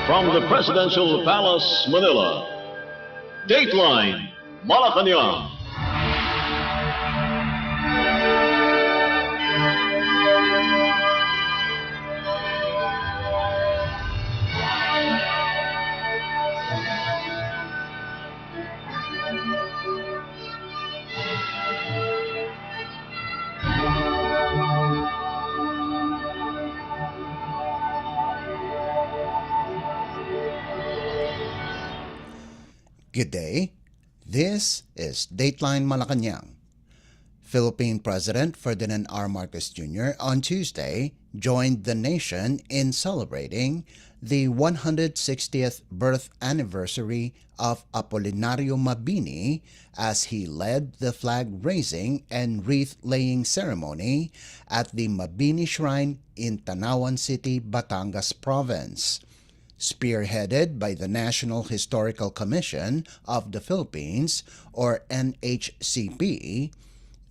From the Presidential Palace, Manila, Dateline Malacañang. Good day. This is Dateline Malacañang. Philippine President Ferdinand R. Marcos Jr. on Tuesday joined the nation in celebrating the 160th birth anniversary of Apolinario Mabini as he led the flag-raising and wreath-laying ceremony at the Mabini Shrine in Tanawan City, Batangas Province. Spearheaded by the National Historical Commission of the Philippines, or NHCP,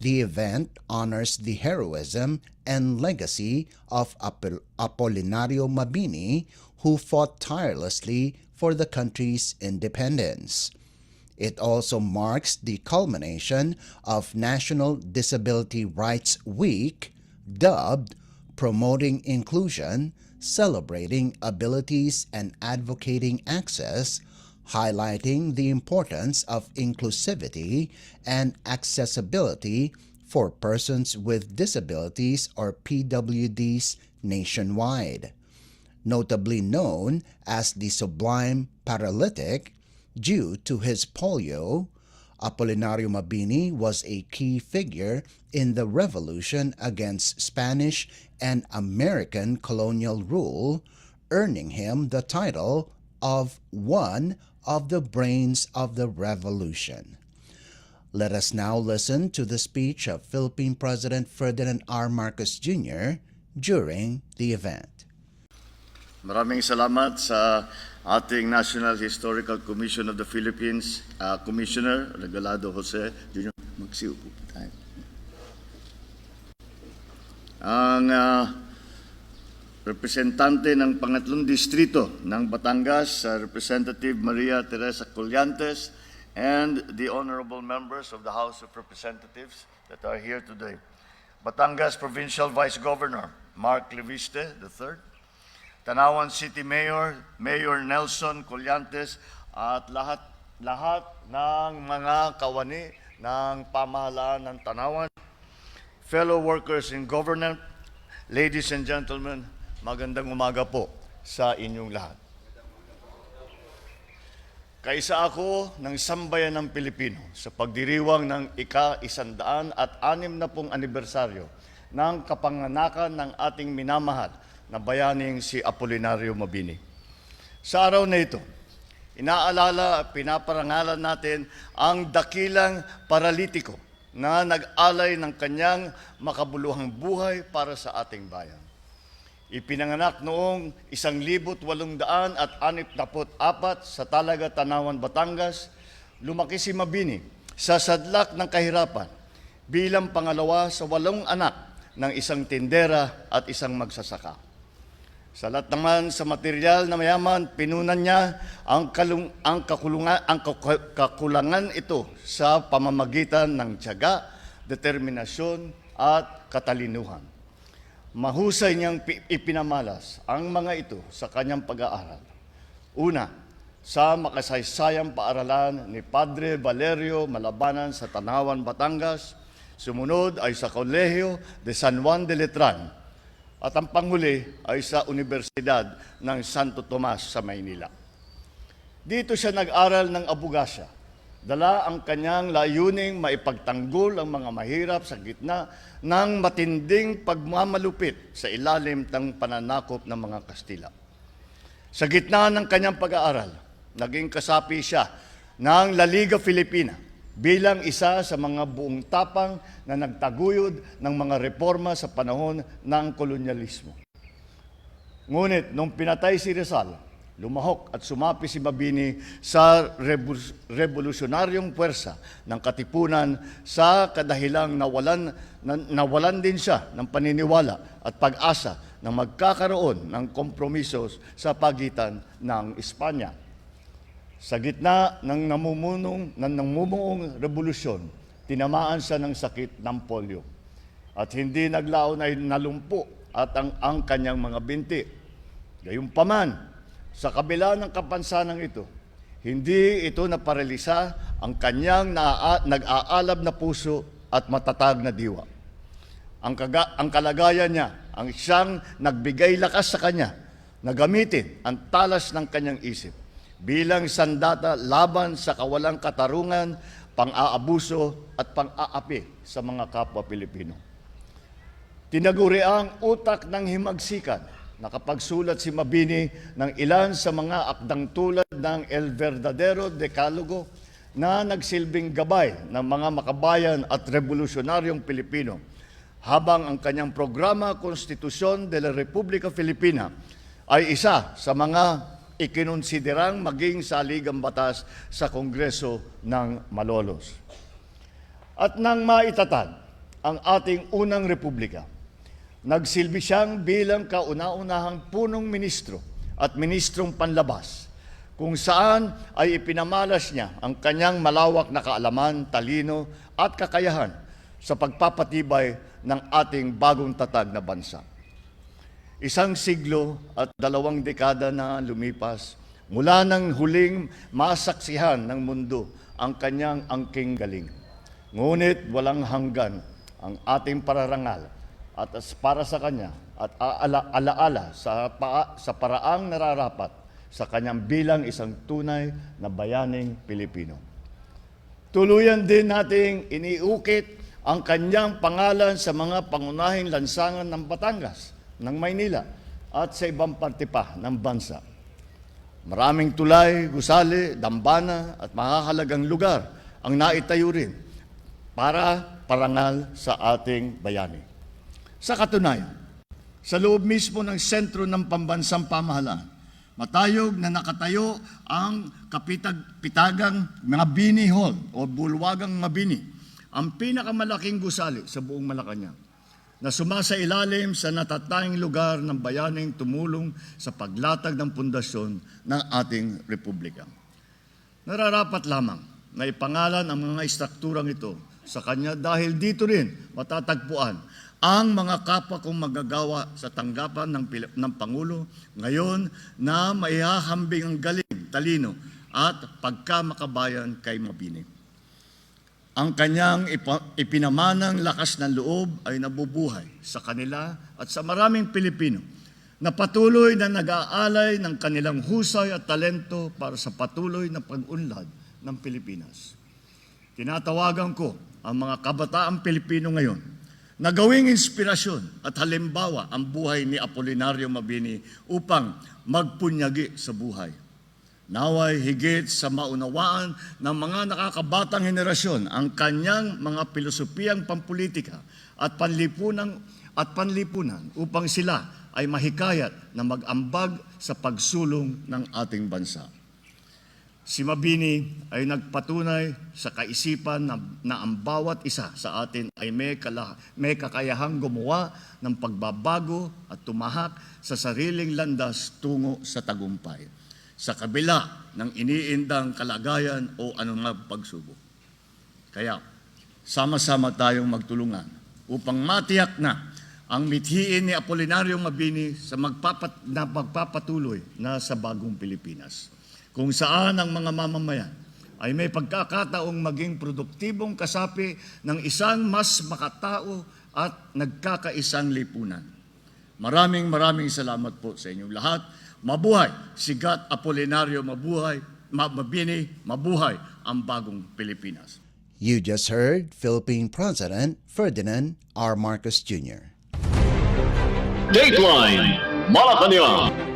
the event honors the heroism and legacy of Apolinario Mabini, who fought tirelessly for the country's independence. It also marks the culmination of National Disability Rights Week, dubbed Promoting Inclusion, Celebrating Abilities and Advocating Access, highlighting the importance of inclusivity and accessibility for persons with disabilities or PWDs nationwide. Notably known as the Sublime Paralytic, due to his polio, Apolinario Mabini was a key figure in the revolution against Spanish and American colonial rule, earning him the title of one of the brains of the revolution. Let us now listen to the speech of Philippine President Ferdinand R. Marcos Jr. during the event. Maraming salamat sa ating National Historical Commission of the Philippines, Commissioner Regalado Jose Jr. Magsiupo po tayo. Ang representante ng pangatlong distrito ng Batangas, Representative Maria Teresa Collantes, and the honorable members of the House of Representatives that are here today. Batangas Provincial Vice Governor Mark Leviste III, Tanawan City Mayor, Mayor Nelson Collantes, at lahat ng mga kawani ng pamahalaan ng Tanawan, fellow workers in government, ladies and gentlemen, magandang umaga po sa inyong lahat. Kaisa ako ng sambayan ng Pilipino sa pagdiriwang ng ika-160 anibersaryo ng kapanganakan ng ating minamahal na bayaning si Apolinario Mabini. Sa araw na ito, inaalala at pinaparangalan natin ang dakilang paralitiko na nag-alay ng kanyang makabuluhang buhay para sa ating bayan. Ipinanganak noong 1864 sa Talaga, Tanawan, Batangas, lumaki si Mabini sa sadlak ng kahirapan bilang pangalawa sa 8 anak ng isang tindera at isang magsasaka. Sa lahat naman sa material na mayaman, pinunan niya ang kakulangan ito sa pamamagitan ng tiyaga, determinasyon at katalinuhan. Mahusay niyang ipinamalas ang mga ito sa kanyang pag-aaral. Una, sa makasaysayang paaralan ni Padre Valerio Malabanan sa Tanawan, Batangas. Sumunod ay sa Kolehiyo de San Juan de Letran. At ang panghuli ay sa Universidad ng Santo Tomas sa Maynila. Dito siya nag-aral ng abogasya. Dala ang kanyang layuning maipagtanggol ang mga mahirap sa gitna ng matinding pagmamalupit sa ilalim ng pananakop ng mga Kastila. Sa gitna ng kanyang pag-aaral, naging kasapi siya ng La Liga Filipina bilang isa sa mga buong tapang na nagtaguyod ng mga reforma sa panahon ng kolonyalismo. Ngunit nung pinatay si Rizal, Lumahok at sumapi si Mabini sa revolusyonaryong puwersa ng katipunan sa kadahilang nawalan din siya ng paniniwala at pag-asa na magkakaroon ng kompromiso sa pagitan ng Espanya. Sa gitna ng namumuong revolusyon, tinamaan siya ng sakit ng polio at hindi naglaon ay nalumpo at ang kanyang mga binti. Gayunpaman, sa kabila ng kapansanan ito, hindi ito naparalisa ang kanyang nag-aalab na puso at matatag na diwa. Ang kalagayan niya, ang siyang nagbigay lakas sa kanya na gamitin ang talas ng kanyang isip bilang sandata laban sa kawalang katarungan, pang-aabuso at pang-aapi sa mga kapwa Pilipino. Tinaguri ang utak ng himagsikan. Nakapagsulat si Mabini ng ilan sa mga akdang tulad ng El Verdadero Decalogo na nagsilbing gabay ng mga makabayan at revolusyonaryong Pilipino, habang ang kanyang programa Konstitusyon de la República Filipina ay isa sa mga ikinonsiderang maging saligang batas sa Kongreso ng Malolos. At nang maitatag ang ating unang republika, nagsilbi siyang bilang kauna-unahang punong ministro at ministrong panlabas, kung saan ay ipinamalas niya ang kanyang malawak na kaalaman, talino at kakayahan sa pagpapatibay ng ating bagong tatag na bansa. 1 siglo at 2 dekada na lumipas mula nang huling masaksihan ng mundo ang kanyang angking galing. Ngunit walang hanggan ang ating pararangal at para sa kanya at alaala sa paraang nararapat sa kanyang bilang isang tunay na bayaning Pilipino. Tuluyan din nating iniukit ang kanyang pangalan sa mga pangunahing lansangan ng Batangas, ng Maynila at sa ibang parte pa ng bansa. Maraming tulay, gusali, dambana at mahahalagang lugar ang naitayo rin para parangal sa ating bayani. Sa katunayan, sa loob mismo ng sentro ng pambansang pamahalaan, matayog na nakatayo ang kapitag-pitagang Mabini Hall o Bulwagang Mabini, ang pinakamalaking gusali sa buong Malacañang, na sumasailalim sa natatanging lugar ng bayaning tumulong sa paglatag ng pundasyon ng ating republika. Nararapat lamang na ipangalan ang mga istrukturang ito sa kanya dahil dito rin matatagpuan ang mga kapwa kong magagawa sa tanggapan ng Pangulo ngayon na maihahambing ang galing, talino at pagkamakabayan kay Mabini. Ang kanyang ipinamanang lakas ng loob ay nabubuhay sa kanila at sa maraming Pilipino na patuloy na nag-aalay ng kanilang husay at talento para sa patuloy na pag-unlad ng Pilipinas. Tinatawagan ko ang mga kabataang Pilipino ngayon na gawing inspirasyon at halimbawa ang buhay ni Apolinario Mabini upang magpunyagi sa buhay. Naway higit sa maunawaan ng mga nakakabatang henerasyon ang kanyang mga pilosopiyang pampolitika at panlipunan upang sila ay mahikayat na mag-ambag sa pagsulong ng ating bansa. Si Mabini ay nagpatunay sa kaisipan na ang bawat isa sa atin ay may kakayahang gumawa ng pagbabago at tumahak sa sariling landas tungo sa tagumpay, sa kabila ng iniindang kalagayan o anumang pagsubok. Kaya, sama-sama tayong magtulungan upang matiyak na ang mithiin ni Apolinario Mabini sa magpapatuloy na sa bagong Pilipinas, kung saan ang mga mamamayan ay may pagkakataong maging produktibong kasapi ng isang mas makatao at nagkakaisang lipunan. Maraming salamat po sa inyong lahat. Mabuhay Sigat Apolinario Mabini, mabuhay ang bagong Pilipinas. You just heard Philippine President Ferdinand R. Marcos Jr. Dateline Malacañang.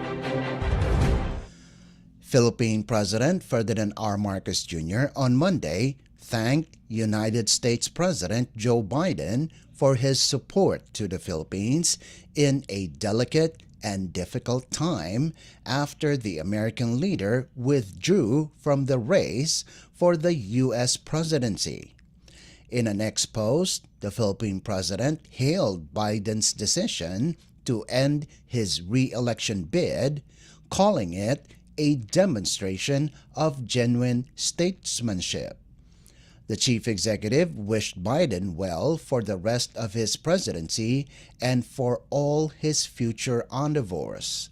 Philippine President Ferdinand R. Marcos Jr. on Monday thanked United States President Joe Biden for his support to the Philippines in a delicate and difficult time after the American leader withdrew from the race for the U.S. presidency. In an ex-post, the Philippine president hailed Biden's decision to end his re-election bid, calling it a demonstration of genuine statesmanship. The chief executive wished Biden well for the rest of his presidency and for all his future endeavors.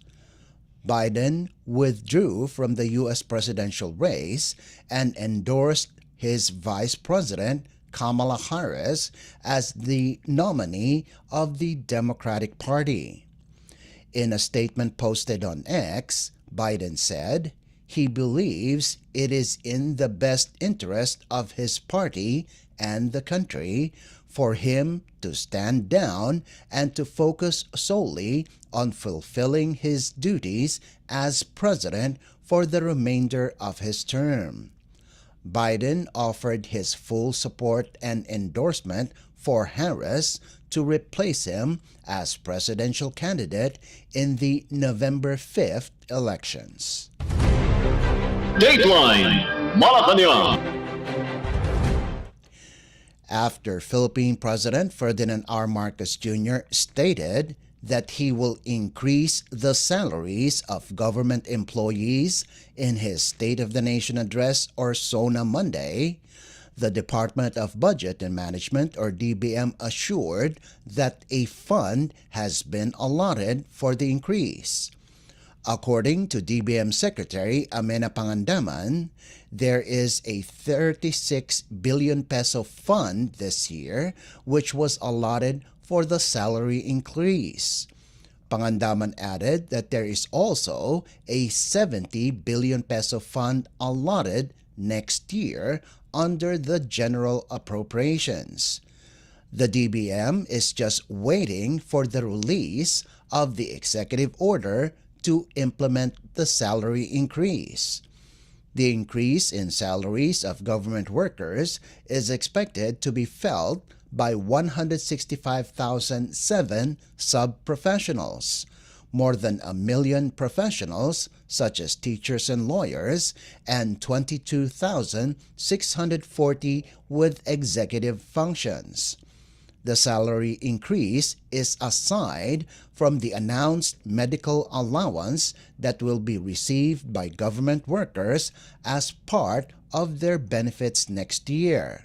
Biden withdrew from the U.S. presidential race and endorsed his vice president, Kamala Harris, as the nominee of the Democratic Party. In a statement posted on X, Biden said he believes it is in the best interest of his party and the country for him to stand down and to focus solely on fulfilling his duties as president for the remainder of his term. Biden offered his full support and endorsement for Harris to replace him as presidential candidate in the November 5th elections. Dateline Malacañang. After Philippine President Ferdinand R. Marcos Jr. stated that he will increase the salaries of government employees in his State of the Nation address or SONA Monday, the Department of Budget and Management or DBM assured that a fund has been allotted for the increase. According to DBM Secretary Amena Pangandaman, there is a 36 billion peso fund this year which was allotted for the salary increase. Pangandaman added that there is also a 70 billion peso fund allotted next year under the General Appropriations. The DBM is just waiting for the release of the executive order to implement the salary increase. The increase in salaries of government workers is expected to be felt by 165,007 sub-professionals, more than 1 million professionals such as teachers and lawyers, and 22,640 with executive functions. The salary increase is aside from the announced medical allowance that will be received by government workers as part of their benefits next year.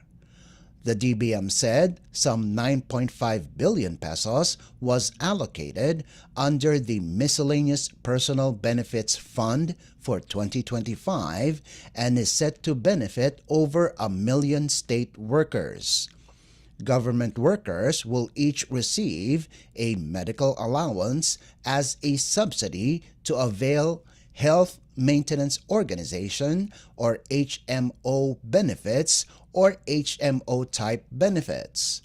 The DBM said some 9.5 billion pesos was allocated under the Miscellaneous Personal Benefits Fund for 2025 and is set to benefit over 1 million state workers. Government workers will each receive a medical allowance as a subsidy to avail Health Maintenance Organization or HMO benefits or HMO-type benefits.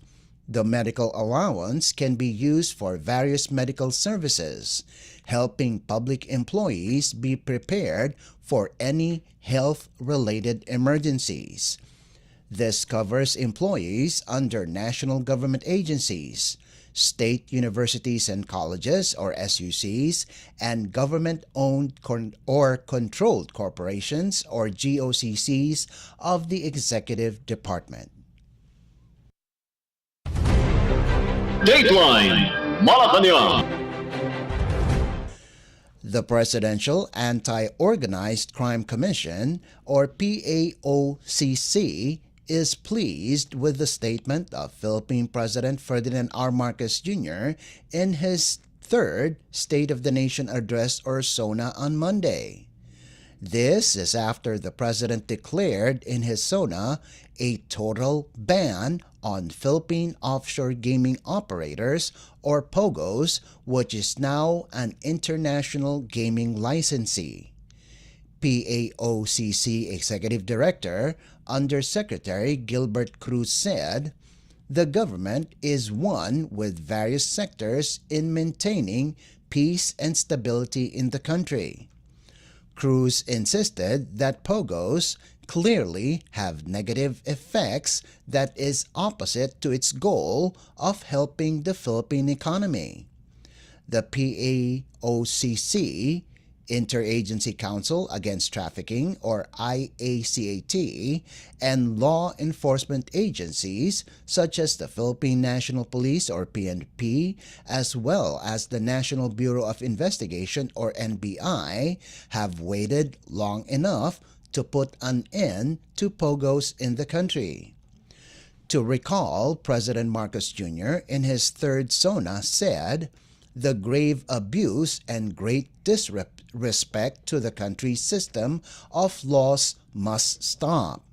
The medical allowance can be used for various medical services, helping public employees be prepared for any health-related emergencies. This covers employees under national government agencies, state universities and colleges or SUCs, and government-owned or controlled corporations or GOCCs of the Executive Department. Dateline Malacañang. The Presidential Anti-Organized Crime Commission or PAOCC is pleased with the statement of Philippine President Ferdinand R. Marcos Jr. in his third State of the Nation address or SONA on Monday. This is after the President declared in his SONA a total ban on Philippine offshore gaming operators or POGOs, which is now an international gaming licensee. PAOCC Executive Director Undersecretary Gilbert Cruz said, "The government is one with various sectors in maintaining peace and stability in the country." Cruz insisted that POGOs clearly have negative effects that is opposite to its goal of helping the Philippine economy. the PAOCC, Interagency Council Against Trafficking or IACAT, and law enforcement agencies such as the Philippine National Police or PNP, as well as the National Bureau of Investigation or NBI, have waited long enough to put an end to POGOs in the country. To recall, President Marcos Jr. in his third SONA said, "The grave abuse and great disrespect to the country's system of laws must stop."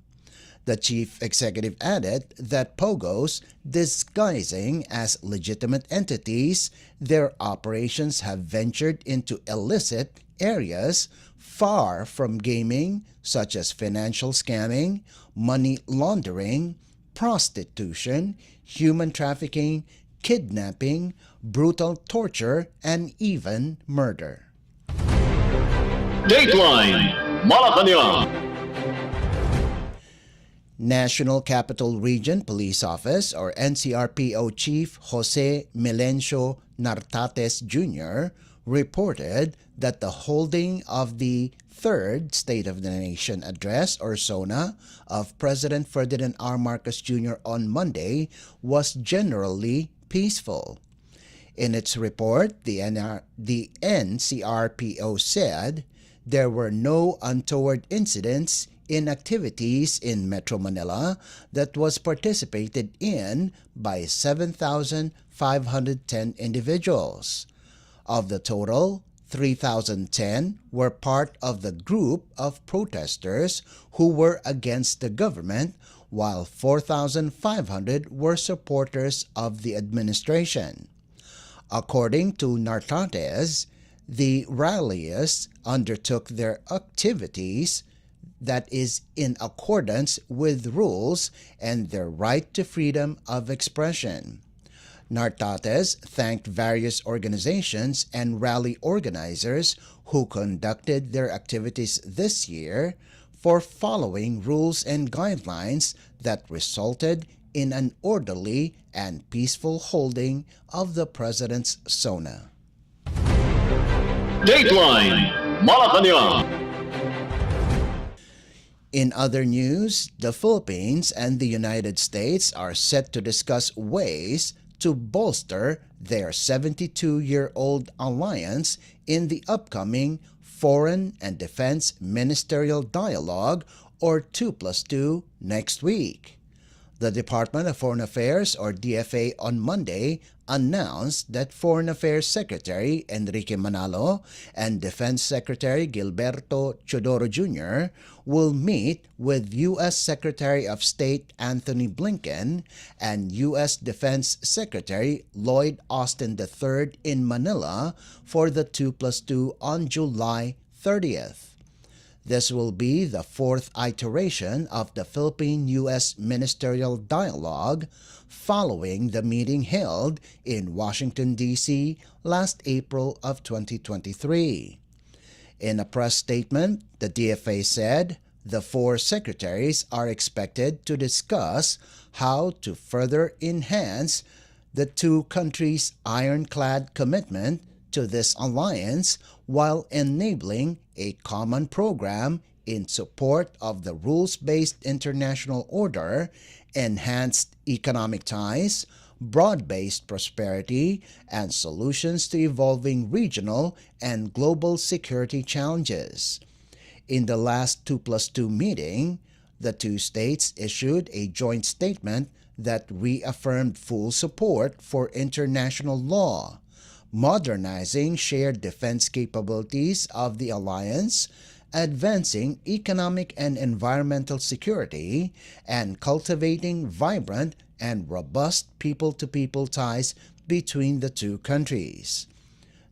The chief executive added that POGOs, disguising as legitimate entities, their operations have ventured into illicit areas far from gaming, such as financial scamming, money laundering, prostitution, human trafficking, kidnapping, brutal torture, and even murder. Dateline Malacañang. National Capital Region Police Office or NCRPO Chief Jose Melencio Nartates Jr. reported that the holding of the third State of the Nation Address or SONA of President Ferdinand R. Marcos Jr. on Monday was generally peaceful. In its report, the NCRPO said there were no untoward incidents in activities in Metro Manila that was participated in by 7,510 individuals. Of the total, 3,010 were part of the group of protesters who were against the government, while 4,500 were supporters of the administration. According to Nartates, the rallies undertook their activities that is in accordance with rules and their right to freedom of expression. Nartates thanked various organizations and rally organizers who conducted their activities this year for following rules and guidelines that resulted in an orderly and peaceful holding of the President's SONA. Dateline Malacañang. In other news, the Philippines and the United States are set to discuss ways to bolster their 72-year-old alliance in the upcoming Foreign and Defense Ministerial Dialogue or 2+2 next week. The Department of Foreign Affairs or DFA on Monday announced that Foreign Affairs Secretary Enrique Manalo and Defense Secretary Gilberto Chodoro Jr. will meet with U.S. Secretary of State Anthony Blinken and U.S. Defense Secretary Lloyd Austin III in Manila for the 2+2 on July 30th. This will be the fourth iteration of the Philippine-U.S. Ministerial Dialogue following the meeting held in Washington, D.C. last April of 2023. In a press statement, the DFA said the four secretaries are expected to discuss how to further enhance the two countries' ironclad commitment to this alliance while enabling a common program in support of the rules-based international order, enhanced economic ties, broad-based prosperity, and solutions to evolving regional and global security challenges. In the last 2+2 meeting, the two states issued a joint statement that reaffirmed full support for international law, modernizing shared defense capabilities of the alliance, advancing economic and environmental security, and cultivating vibrant and robust people-to-people ties between the two countries.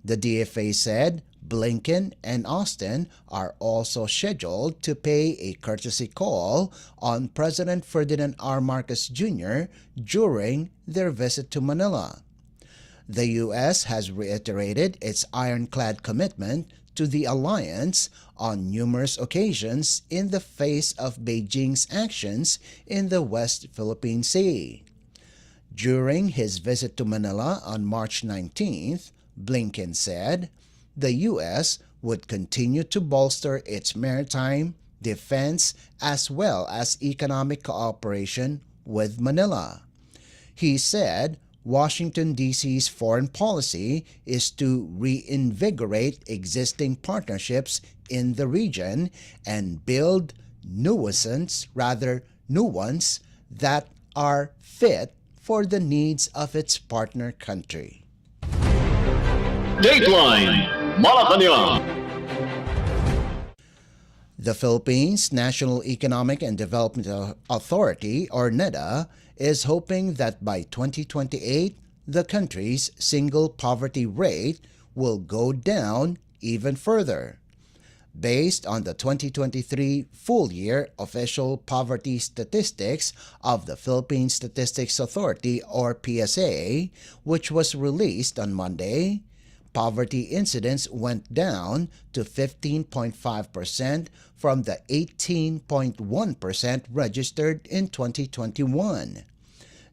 The DFA said Blinken and Austin are also scheduled to pay a courtesy call on President Ferdinand R. Marcos Jr. during their visit to Manila. The U.S. has reiterated its ironclad commitment to the alliance on numerous occasions in the face of Beijing's actions in the West Philippine Sea. During his visit to Manila on March 19th, Blinken said the U.S. would continue to bolster its maritime, defense, as well as economic cooperation with Manila. He said Washington, D.C.'s foreign policy is to reinvigorate existing partnerships in the region and build new ones that are fit for the needs of its partner country. Dateline Malacañang. The Philippines National Economic and Development Authority, or NEDA, is hoping that by 2028, the country's single poverty rate will go down even further. Based on the 2023 full-year official poverty statistics of the Philippine Statistics Authority, or PSA, which was released on Monday, poverty incidence went down to 15.5% from the 18.1% registered in 2021.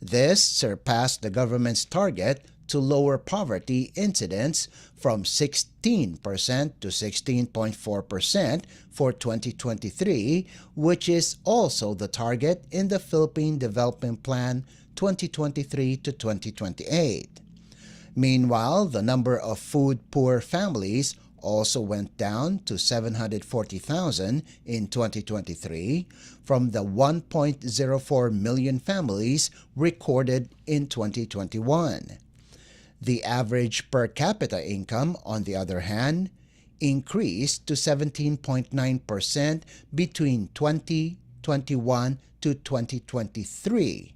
This surpassed the government's target to lower poverty incidence from 16% to 16.4% for 2023, which is also the target in the Philippine Development Plan 2023 to 2028. Meanwhile, the number of food-poor families also went down to 740,000 in 2023 from the 1.04 million families recorded in 2021. The average per capita income, on the other hand, increased to 17.9% between 2021 to 2023,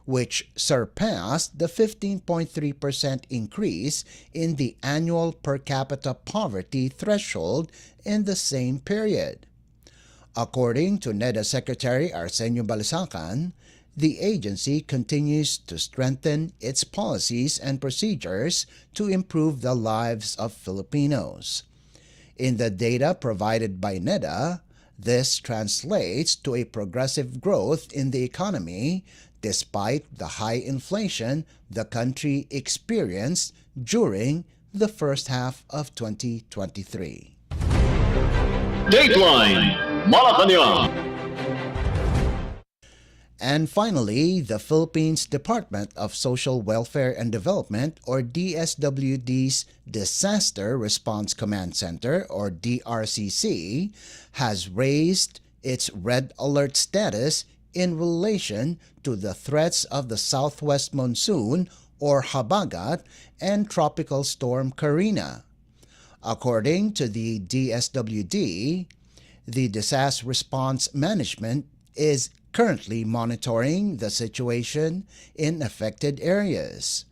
which surpassed the 15.3% increase in the annual per capita poverty threshold in the same period. According to NEDA Secretary Arsenio Balisacan, the agency continues to strengthen its policies and procedures to improve the lives of Filipinos. In the data provided by NEDA, this translates to a progressive growth in the economy despite the high inflation the country experienced during the first half of 2023. Dateline Malacañang. And finally, the Philippines Department of Social Welfare and Development, or DSWD's Disaster Response Command Center, or DRCC, has raised its red alert status in relation to the threats of the southwest monsoon, or habagat, and tropical storm Karina. According to the DSWD, the Disaster Response Management is currently monitoring the situation in affected areas.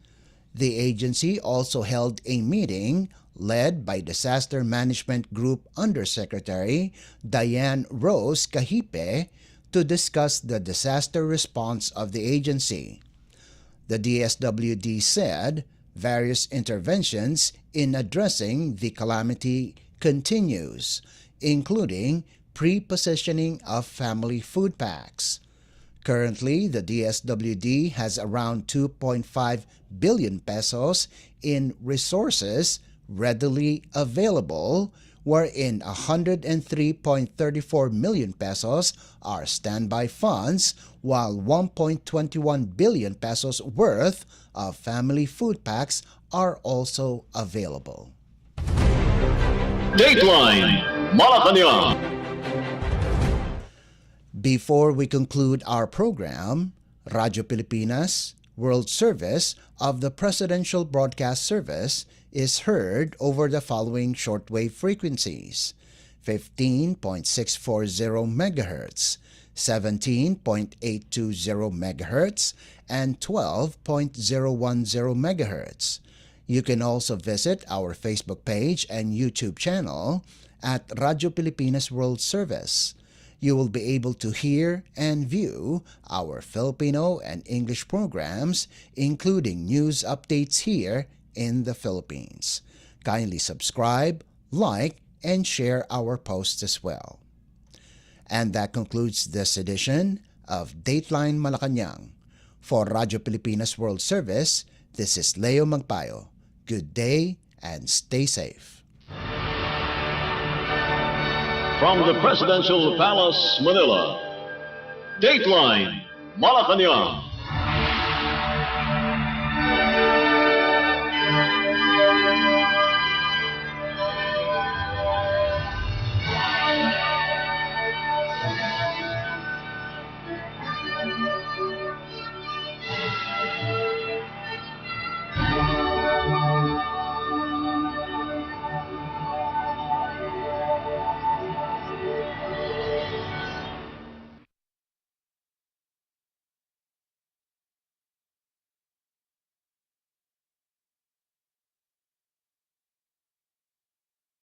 The agency also held a meeting led by Disaster Management Group Undersecretary Diane Rose Cahipe to discuss the disaster response of the agency. The DSWD said various interventions in addressing the calamity continues, including pre-positioning of family food packs. Currently, the DSWD has around 2.5 billion pesos in resources readily available, wherein 103.34 million pesos are standby funds, while 1.21 billion pesos worth of family food packs are also available. Dateline Malacañang. Before we conclude our program, Radyo Pilipinas World Service of the Presidential Broadcast Service is heard over the following shortwave frequencies: 15.640 MHz, 17.820 MHz, and 12.010 MHz. You can also visit our Facebook page and YouTube channel at Radyo Pilipinas World Service. You will be able to hear and view our Filipino and English programs, including news updates here in the Philippines. Kindly subscribe, like, and share our posts as well. And that concludes this edition of Dateline Malacañang. For Radyo Pilipinas World Service, this is Leo Magpayo. Good day and stay safe. From the Presidential Palace, Manila, Dateline Malacañang.